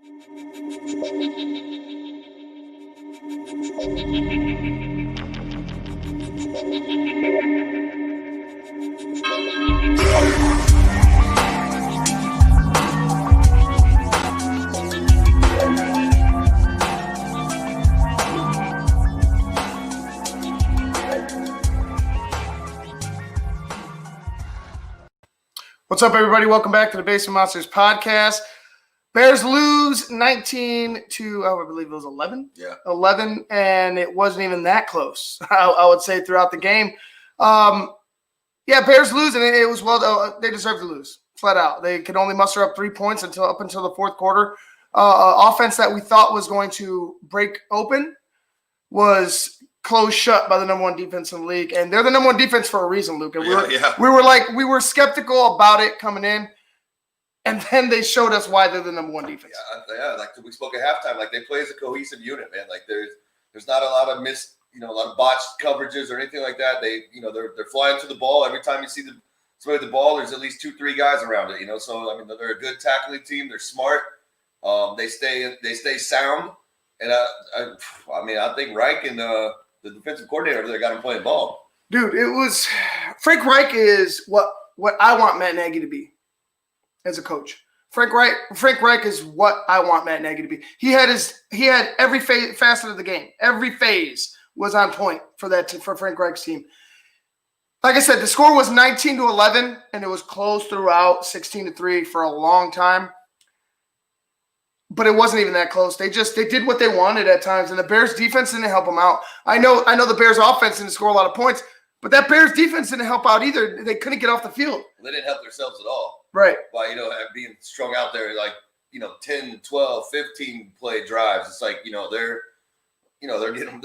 What's up, everybody? Welcome back to the Basement Monsters podcast. Bears lose 19 to, I believe it was 11? Yeah. 11, and it wasn't even that close, I would say, throughout the game. Bears lose, and it was they deserved to lose, flat out. They could only muster up 3 points up until the fourth quarter. Offense that we thought was going to break open was closed shut by the number one defense in the league, and they're the number one defense for a reason, Luke. And we were skeptical about it coming in, and then they showed us why they're the number one defense. Yeah, like we spoke at halftime, like they play as a cohesive unit, man. Like there's not a lot of a lot of botched coverages or anything like that. They're flying to the ball every time you see somebody with the ball. There's at least 2-3 guys around it, So I mean, they're a good tackling team. They're smart. They stay sound, and I think Reich and the defensive coordinator over there got him playing ball. Dude, it was Frank Reich is what I want Matt Nagy to be as a coach. Frank Reich is what I want Matt Nagy to be. He had every facet of the game. Every phase was on point for Frank Reich's team. Like I said, the score was 19-11, and it was close throughout, 16-3 for a long time. But it wasn't even that close. They did what they wanted at times, and the Bears defense didn't help them out. I know the Bears offense didn't score a lot of points, but that Bears defense didn't help out either. They couldn't get off the field. They didn't help themselves at all. Right. By being strung out there 10, 12, 15 play drives. It's like, they're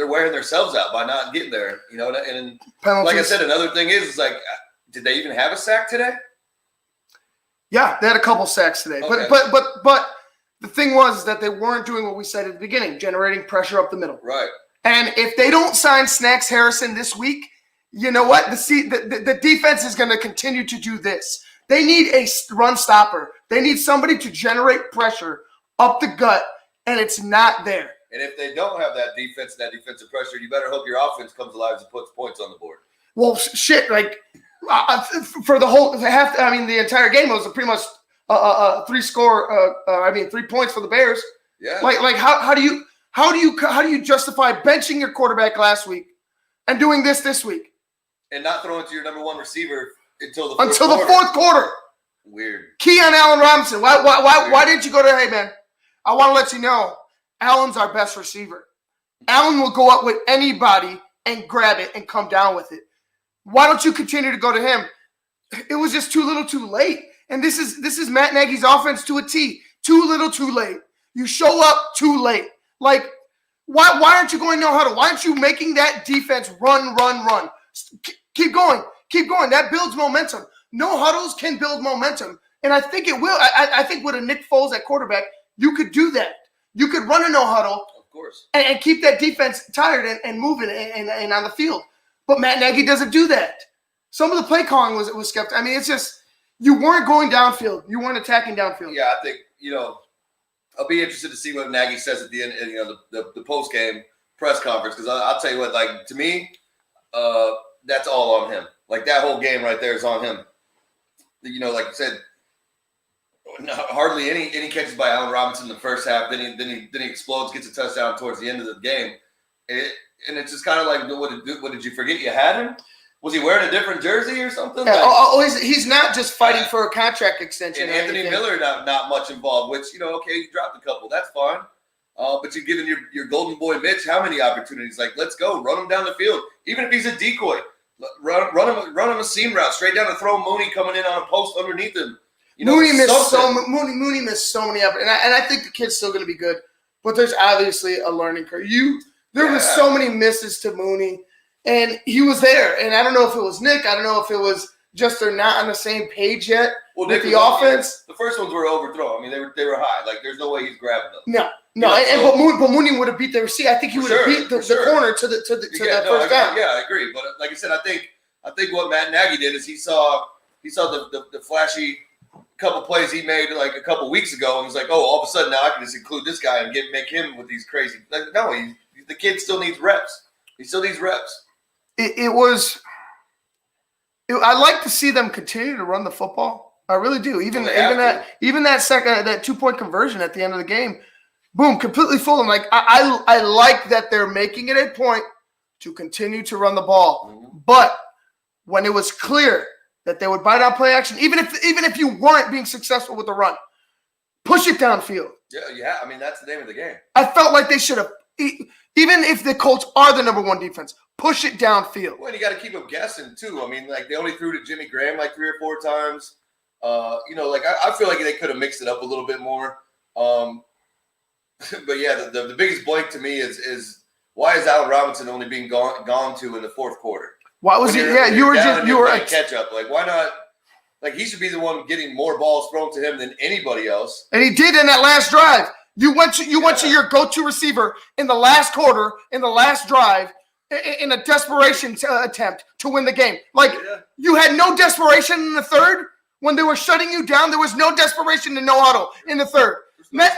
wearing themselves out by not getting there, and penalties. Like I said, another thing is like, did they even have a sack today? Yeah, they had a couple sacks today. Okay. But the thing was that they weren't doing what we said at the beginning, generating pressure up the middle. Right. And if they don't sign Snacks Harrison this week, you know what? The defense is going to continue to do this. They need a run stopper. They need somebody to generate pressure up the gut, and it's not there. And if they don't have that defense, that defensive pressure, you better hope your offense comes alive and puts points on the board. Well, shit, like for the whole half, the entire game was pretty much 3 points for the Bears. Yeah. Like how do you justify benching your quarterback last week and doing this week? And not throwing to your number one receiver until the fourth quarter. Weird. Keon Allen Robinson. Why didn't you go to, hey man, I want to let you know, Allen's our best receiver. Allen will go up with anybody and grab it and come down with it. Why don't you continue to go to him? It was just too little too late. And this is Matt Nagy's offense to a T. Too little too late. You show up too late. Like, why aren't you going no huddle? Why aren't you making that defense run? Keep going. That builds momentum. No huddles can build momentum. And I think it will. I think with a Nick Foles at quarterback, you could do that. You could run a no huddle. Of course. And keep that defense tired and moving and on the field. But Matt Nagy doesn't do that. Some of the play calling was skeptical. I mean, it's just you weren't going downfield. You weren't attacking downfield. Yeah, I think, I'll be interested to see what Nagy says at the end, the post-game press conference, because I'll tell you what, like, to me, that's all on him. Like, that whole game right there is on him. Like you said, hardly any catches by Allen Robinson in the first half. Then he explodes, gets a touchdown towards the end of the game. And it's just kind of like, what did you forget you had him? Was he wearing a different jersey or something? Yeah, he's not just fighting for a contract extension. And Anthony Miller not much involved, which, okay, you dropped a couple. That's fine. But you're giving your golden boy Mitch how many opportunities? Like, let's go. Run him down the field. Even if he's a decoy, run him a seam route straight down and throw Mooney coming in on a post underneath him. Mooney missed so many opportunities. And I think the kid's still going to be good. But there's obviously a learning curve. There was so many misses to Mooney. And he was there. And I don't know if it was Nick. I don't know if it was just they're not on the same page yet with the offense. The first ones were overthrown. I mean, they were high. Like, there's no way he's grabbing them. No. But Mooney would have beat the receiver. I think he would have beat the corner to the first down. Yeah, I agree. But like I said, I think what Matt Nagy did is he saw the flashy couple plays he made like a couple weeks ago and was like, oh, all of a sudden now I can just include this guy and make him with these crazy. Like, no, the kid still needs reps. He still needs reps. I like to see them continue to run the football. I really do. Even that 2-point conversion at the end of the game, boom, completely fooled them. Like I like that they're making it a point to continue to run the ball. Mm-hmm. But when it was clear that they would bite out play action, even if you weren't being successful with the run, push it downfield. Yeah. I mean, that's the name of the game. I felt like they should have, even if the Colts are the number one defense, push it downfield. Well, and you got to keep them guessing too. I mean, like they only threw to Jimmy Graham like 3 or 4 times. Like I feel like they could have mixed it up a little bit more. But yeah, the biggest blank to me is why is Allen Robinson only being gone to in the fourth quarter? Why was he? Yeah, you were catch up. Like why not? Like he should be the one getting more balls thrown to him than anybody else. And he did in that last drive. You went to your go-to receiver in the last quarter, in the last drive, in a desperation attempt to win the game. Like you had no desperation in the third when they were shutting you down. There was no desperation and no huddle in the third. Matt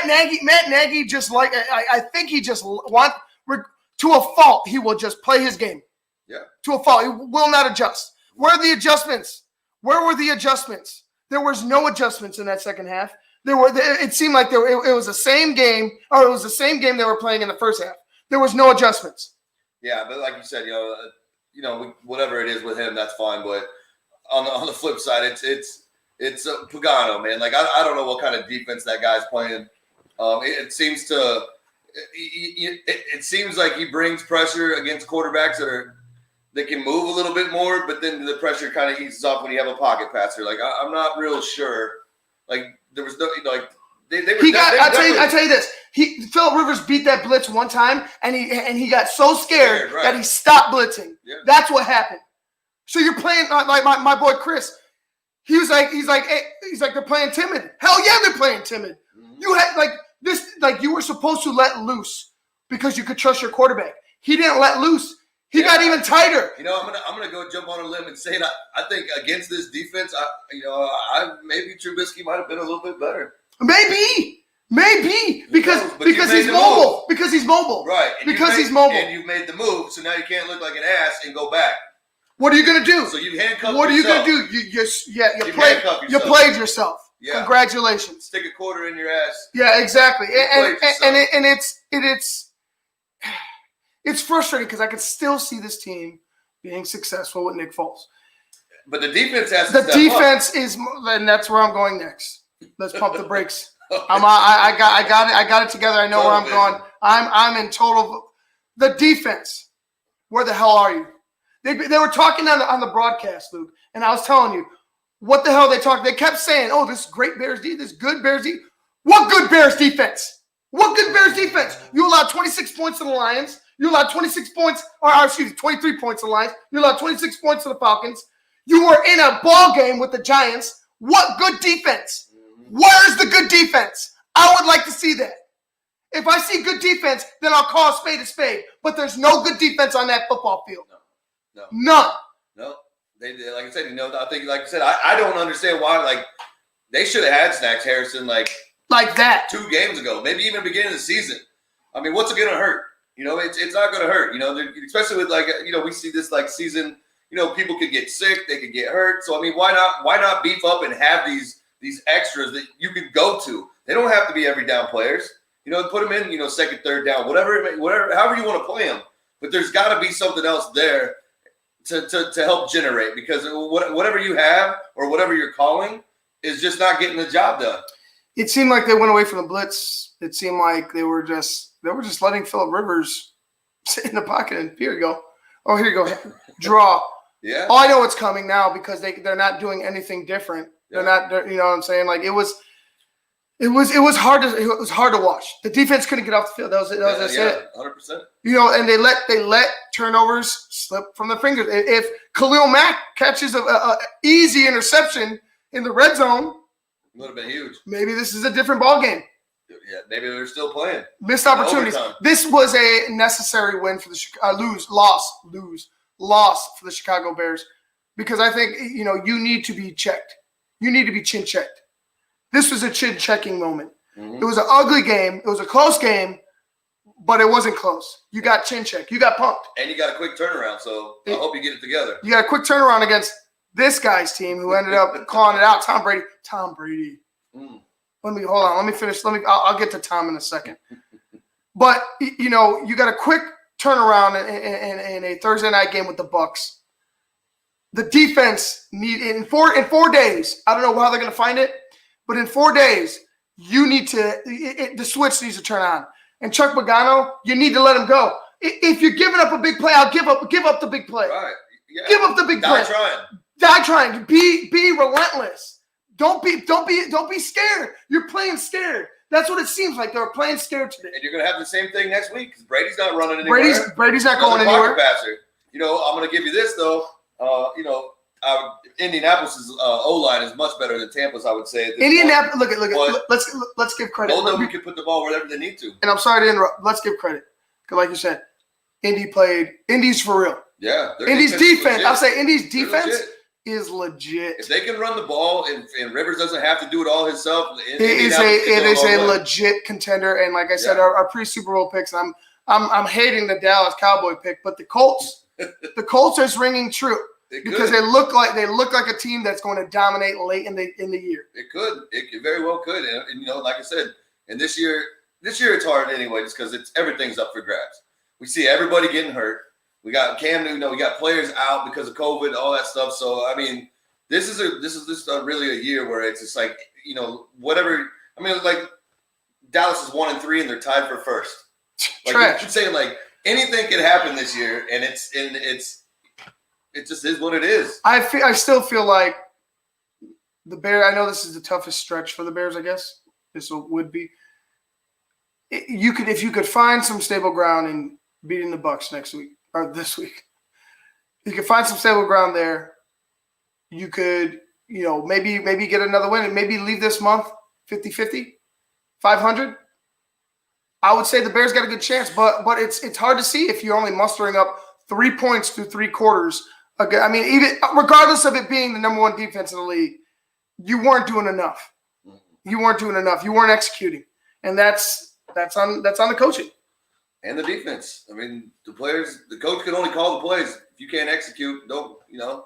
Nagy just like I think he just want to a fault. He will just play his game. Yeah. To a fault, he will not adjust. Where are the adjustments? Where were the adjustments? There was no adjustments in that second half. It seemed like it was the same game, or it was the same game they were playing in the first half. There was no adjustments. Yeah, but like you said, whatever it is with him, that's fine. But on the flip side, it's Pagano, man. Like I don't know what kind of defense that guy's playing. It seems like he brings pressure against quarterbacks that can move a little bit more, but then the pressure kind of eases off when you have a pocket passer. Like I'm not real sure. Like there was no, like they were. I tell you this. Phillip Rivers beat that blitz one time, and he got so scared that he stopped blitzing. Yeah. That's what happened. So you're playing like my boy Chris. He's like they're playing timid. Hell yeah, they're playing timid. Mm-hmm. You had you were supposed to let loose because you could trust your quarterback. He didn't let loose. He got even tighter. I'm gonna go jump on a limb and say that I think against this defense, maybe Trubisky might have been a little bit better. Maybe because he's mobile. Because he's mobile. Right. He's mobile. And you've made the move, so now you can't look like an ass and go back. What are you gonna do? So you handcuff. What yourself. are you gonna do? You played yourself. Yeah. Congratulations. Stick a quarter in your ass. Yeah, exactly. And it's frustrating because I could still see this team being successful with Nick Foles. But the defense has to step up. The defense is, and that's where I'm going next. Let's pump the brakes. I got it together. I know where I'm going. I'm in total. The defense. Where the hell are you? They were talking on the broadcast, Luke, and I was telling you what the hell they talked. They kept saying, "Oh, this great Bears defense, this good Bears defense." What good Bears defense? What good Bears defense? You allowed 26 points to the Lions. You allowed 23 points to the Lions. You allowed 26 points to the Falcons. You were in a ball game with the Giants. What good defense? Where is the good defense? I would like to see that. If I see good defense, then I'll call a spade. But there's no good defense on that football field. No. None. No. They like I said, I think like I said, I don't understand why. Like they should have had Snacks Harrison like that 2 games ago, maybe even beginning of the season. I mean, what's it gonna hurt? It's not going to hurt, especially with we see this like season, people could get sick, they could get hurt. So, I mean, why not beef up and have these extras that you can go to? They don't have to be every down players, put them in, second, third down, whatever, however you want to play them. But there's got to be something else there to help generate because whatever you have or whatever you're calling is just not getting the job done. It seemed like they went away from the blitz. It seemed like they were just letting Phillip Rivers sit in the pocket and here you go. Oh, here you go. Draw. Yeah. Oh, I know what's coming now because they're not doing anything different. Yeah. They're not, you know what I'm saying? Like it was hard to watch. The defense couldn't get off the field. That was it. 100%. And they let turnovers slip from their fingers. If Khalil Mack catches a easy interception in the red zone, it would have been huge. Maybe this is a different ball game. Yeah, maybe they're still playing. Missed opportunities. This was a necessary win for the loss for the Chicago Bears because I think you need to be checked. you need to be chin checked. This was a chin checking moment. Mm-hmm. It was an ugly game. It was a close game, but it wasn't close. You got chin checked. You got pumped. And you got a quick turnaround, so I hope you get it together. You got a quick turnaround against this guy's team who ended up calling it out. Tom Brady. Let me finish. I'll get to Tom in a second. But you got a quick turnaround in a Thursday night game with the Bucs. The defense in 4 days. I don't know how they're going to find it, but in 4 days, you need to. The switch needs to turn on. And Chuck Pagano, you need to let him go. If you're giving up a big play, I'll give up the big play. Right. Yeah. Give up the big play. Die trying. Be relentless. Don't be scared. You're playing scared. That's what it seems like. They're playing scared today. And you're gonna have the same thing next week because Brady's not running anywhere. Brady's not going anywhere. Passer. I'm gonna give you this though. Indianapolis' O-line is much better than Tampa's, I would say. Indianapolis. Look. Let's give credit. Both of them can put the ball wherever they need to. And I'm sorry to interrupt. Let's give credit because, like you said, Indy's for real. Yeah. Indy's defense. I'll say Indy's defense is legit. If they can run the ball and Rivers doesn't have to do it all himself, it is a legit contender. And like I said, our pre-Super Bowl picks. I'm hating the Dallas Cowboy pick, but the Colts is ringing true because they look like a team that's going to dominate late in the year. It could. It very well could. And like I said, and this year it's hard anyway, just because everything's up for grabs. We see everybody getting hurt. We got Cam Newton. We got players out because of COVID, all that stuff. So I mean, this is just really a year where it's just like whatever. I mean, like Dallas is 1-3 and they're tied for first. Like Trash. I'm saying, like anything can happen this year, and it just is what it is. I still feel like the Bears. I know this is the toughest stretch for the Bears. I guess this would be. If you could find some stable ground in beating the Bucs next week. Or this week, you could find some stable ground there. You could, maybe get another win and maybe leave this month 50-50, 500. I would say the Bears got a good chance, but it's hard to see if you're only mustering up 3 points through 3 quarters. Okay, I mean, even regardless of it being the number 1 defense in the league, you weren't doing enough. You weren't doing enough. You weren't executing, and that's on the coaching. And the defense. I mean, the coach can only call the plays. If you can't execute, don't.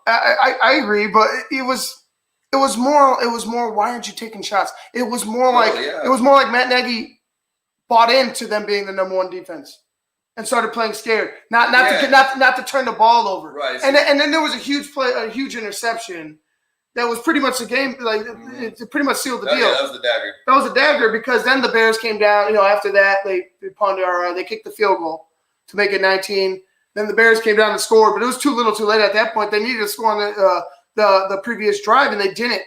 I agree, but it was more. Why aren't you taking shots? It was more like Matt Nagy bought into them being the number 1 defense and started playing scared, not to turn the ball over. Right. And then there was a huge interception. That was pretty much the game. Like it pretty much sealed the deal. Yeah, that was the dagger. That was a dagger because then the Bears came down. After that they punted or they kicked the field goal to make it 19. Then the Bears came down and scored, but it was too little, too late at that point. They needed to score on the previous drive and they didn't.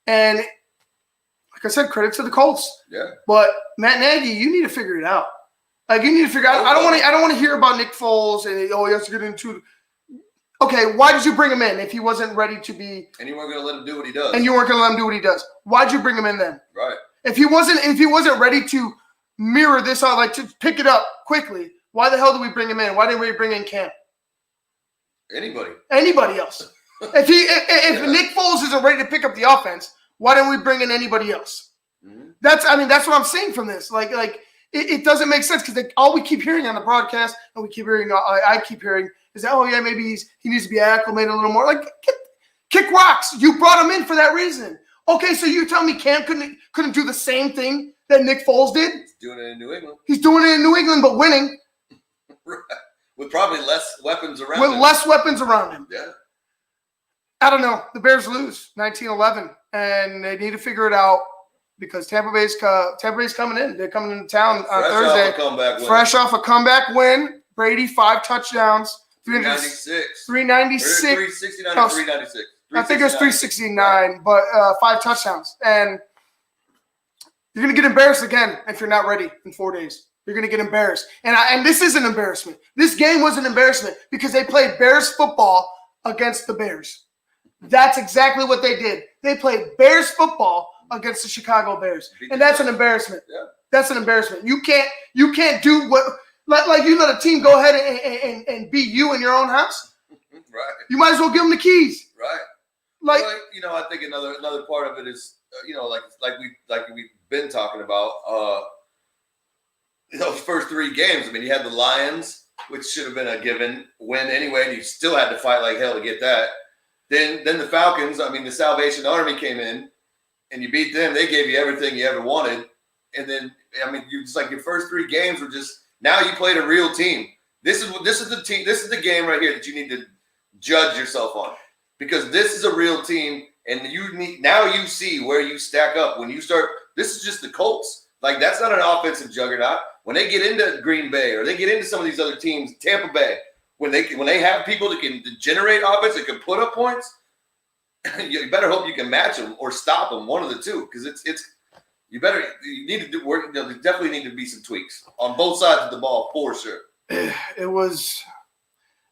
And like I said, credit to the Colts. Yeah. But Matt Nagy, you need to figure it out. Like you need to figure out. I don't want to hear about Nick Foles and he has to get into. Okay, why did you bring him in if he wasn't ready to be? And you weren't going to let him do what he does. And you weren't going to let him do what he does. Why'd you bring him in then? Right. If he wasn't ready to mirror this out, like to pick it up quickly, why the hell did we bring him in? Why didn't we bring in Cam? Anybody else? If Nick Foles isn't ready to pick up the offense, why didn't we bring in anybody else? Mm-hmm. That's what I'm saying from this. Like it doesn't make sense because all we keep hearing on the broadcast and we keep hearing, I keep hearing. Is that, maybe he needs to be acclimated a little more. Like, kick rocks. You brought him in for that reason. Okay, so you tell me Cam couldn't do the same thing that Nick Foles did? He's doing it in New England. He's doing it in New England, but winning. Right. With probably less weapons around him. Less weapons around him. Yeah. I don't know. The Bears lose 19-11, and they need to figure it out because Tampa Bay's coming in. They're coming into town on Thursday. Fresh off a comeback win. Brady, 5 touchdowns. 396. 369 or 396. I think it was 369, but 5 touchdowns. And you're going to get embarrassed again if you're not ready in 4 days. You're going to get embarrassed. And this is an embarrassment. This game was an embarrassment because they played Bears football against the Bears. That's exactly what they did. They played Bears football against the Chicago Bears. And that's an embarrassment. Yeah. That's an embarrassment. You can't do what – like you let a team go ahead and beat you in your own house. Right. You might as well give them the keys. Right. Like, I think another part of it is, like we've been talking about, those first 3 games. I mean, you had the Lions, which should have been a given win anyway, and you still had to fight like hell to get that. Then the Falcons, I mean, the Salvation Army came in, and you beat them. They gave you everything you ever wanted. And then, I mean, you just like your first 3 games were just, now you played a real team. This is the team. This is the game right here that you need to judge yourself on, because this is a real team, and now you see where you stack up when you start. This is just the Colts. Like, that's not an offensive juggernaut. When they get into Green Bay or they get into some of these other teams, Tampa Bay, when they have people that can generate offense, that can put up points, you better hope you can match them or stop them, one of the two, because you need to do work. There definitely need to be some tweaks on both sides of the ball for sure. It was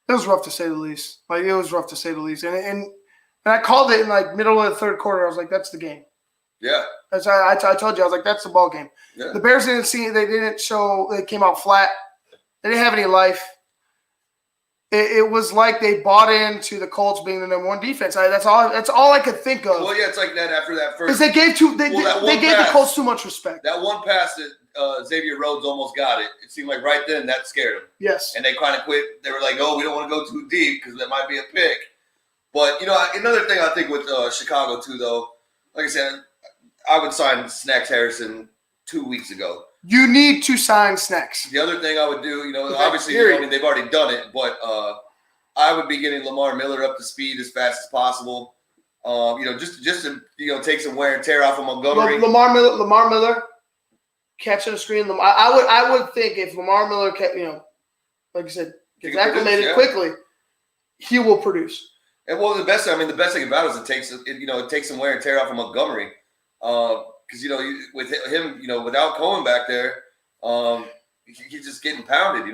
rough to say the least. Like, it was rough to say the least. And I called it in like middle of the third quarter. I was like, that's the game. Yeah. As I told you, I was like, that's the ball game. Yeah. The Bears didn't see it. They didn't show. They came out flat. They didn't have any life. It was like they bought into the Colts being the number 1 defense. That's all I could think of. Well, yeah, it's like that after that first. Because they gave the Colts too much respect. That one pass that Xavier Rhodes almost got it. It seemed like right then that scared them. Yes. And they kind of quit. They were like, "Oh, we don't want to go too deep because that might be a pick." But another thing I think with Chicago too, though, like I said, I would sign Snacks Harrison 2 weeks ago. You need to sign Snacks. The other thing I would do, obviously, I mean, they've already done it, but I would be getting Lamar Miller up to speed as fast as possible. Just to take some wear and tear off of Montgomery. Lamar Miller catching a screen. I would think if Lamar Miller kept, like I said, gets acclimated quickly, he will produce. And the best thing about it is it takes some wear and tear off of Montgomery. Because with him, without Cohen back there, he's just getting pounded.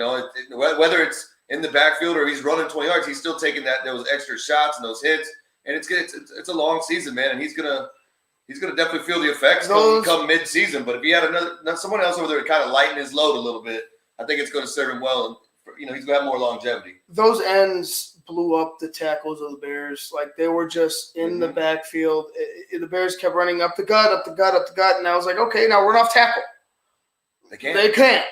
Whether it's in the backfield or he's running 20 yards, he's still taking those extra shots and those hits. And it's a long season, man, and he's gonna definitely feel the effects come mid-season. But if he had someone else over there to kind of lighten his load a little bit, I think it's going to serve him well. And he's going to have more longevity. Those ends blew up the tackles of the Bears. Like, they were just in the backfield. The Bears kept running up the gut, and I was like, okay, now we're off tackle. They can't. They couldn't.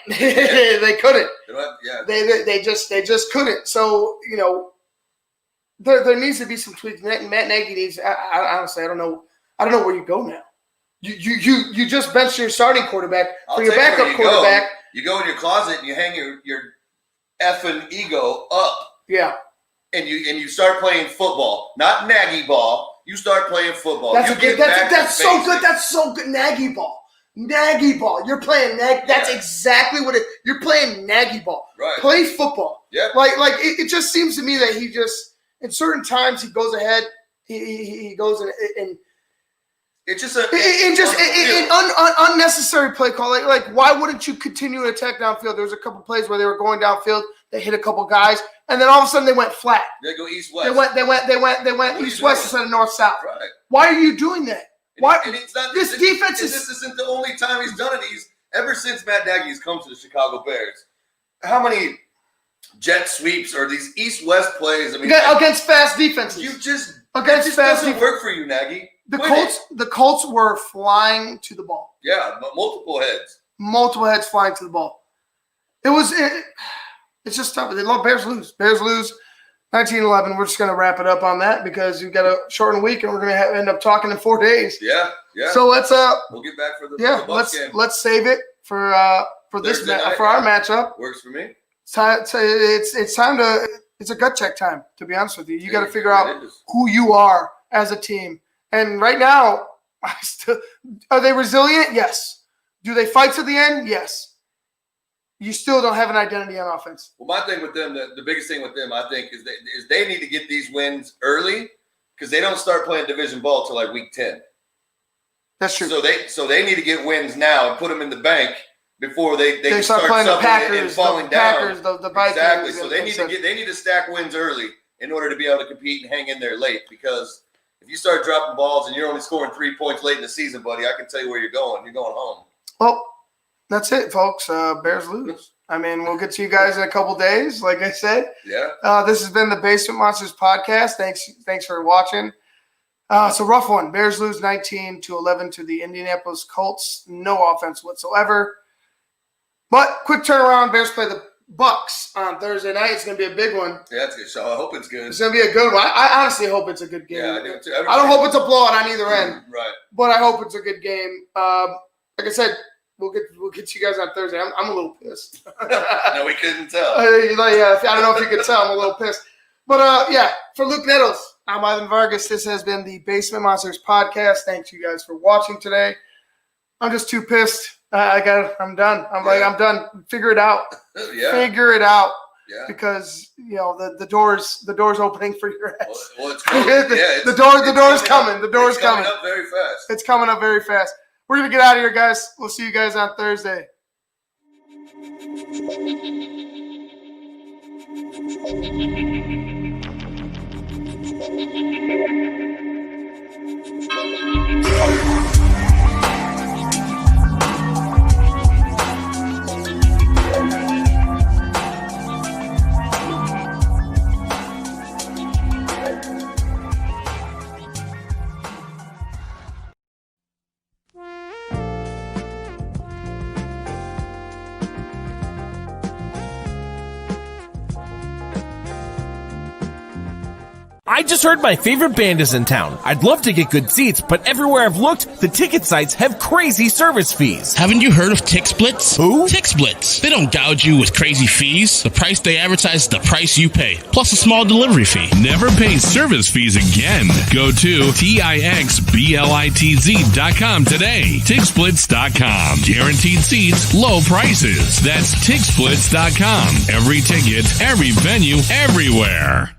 They just couldn't. So, there needs to be some tweaks. Matt Nagy needs. Honestly, I don't know where you go now. You just benched your starting quarterback for your backup quarterback. You go in your closet and you hang your effing ego up. Yeah. And you start playing football, not Nagy ball. You start playing football. That's so good. That's so good. Nagy ball. You're playing Nagy. That's exactly what you're playing. Nagy ball. Right. Play football. Yeah. Like it just seems to me that he just in certain times he goes ahead. He goes and it's just unnecessary play call. Like why wouldn't you continue to attack downfield? There was a couple plays where they were going downfield. They hit a couple guys, and then all of a sudden they went flat. They go east-west. They went east-west instead of north-south. Right. Why are you doing that? Why? And it's not, this defense is. This isn't the only time he's done it. Ever since Matt Nagy has come to the Chicago Bears. How many jet sweeps or these east-west plays? I mean, against fast defenses. Doesn't work for you, Nagy. The Colts were flying to the ball. Yeah, but multiple heads flying to the ball. It's just tough. They love Bears lose. 19-11. We're just going to wrap it up on that because we've got a shortened week and we're going to end up talking in 4 days. Yeah. So let's we'll get back for the Bucs game. Let's save it for our matchup. Works for me. It's time to. It's a gut check time. To be honest with you, you got to figure out who you are as a team. And right now, are they resilient? Yes. Do they fight to the end? Yes. You still don't have an identity on offense. Well, my thing with them, the biggest thing with them, I think, is they need to get these wins early because they don't start playing division ball till like week 10. That's true. So they need to get wins now and put them in the bank before they start playing the Packers and falling down. The Vikings. Exactly. So they need to stack wins early in order to be able to compete and hang in there late because if you start dropping balls and you're only scoring 3 points late in the season, buddy, I can tell you where you're going. You're going home. Well, that's it, folks. Bears lose. I mean, we'll get to you guys in a couple days, like I said. Yeah. This has been the Basement Monsters podcast. Thanks for watching. So rough one. Bears lose 19-11 to the Indianapolis Colts. No offense whatsoever. But quick turnaround. Bears play the Bucks on Thursday night. It's going to be a big one. Yeah, that's good. So I hope it's good. It's going to be a good one. I honestly hope it's a good game. Yeah, I do too. I don't hope it's a blowout on either end. Right. But I hope it's a good game. Like I said, we'll get you guys on Thursday. I'm a little pissed. No, we couldn't tell. I don't know if you could tell. I'm a little pissed. But for Luke Nettles, I'm Ivan Vargas. This has been the Basement Monsters podcast. Thanks you guys for watching today. I'm just too pissed. I'm done. I'm done. Figure it out. Yeah. Figure it out. Yeah. Because the door's opening for your ass. Well, it's cool. The door's coming. The door's coming. It's coming up very fast. It's coming up very fast. We're gonna get out of here, guys. We'll see you guys on Thursday. I just heard my favorite band is in town. I'd love to get good seats, but everywhere I've looked, the ticket sites have crazy service fees. Haven't you heard of TixSplits? Who? TixSplits. They don't gouge you with crazy fees. The price they advertise is the price you pay, plus a small delivery fee. Never pay service fees again. Go to TixBlitz.com today. TixSplits.com. Guaranteed seats, low prices. That's TixSplits.com. Every ticket, every venue, everywhere.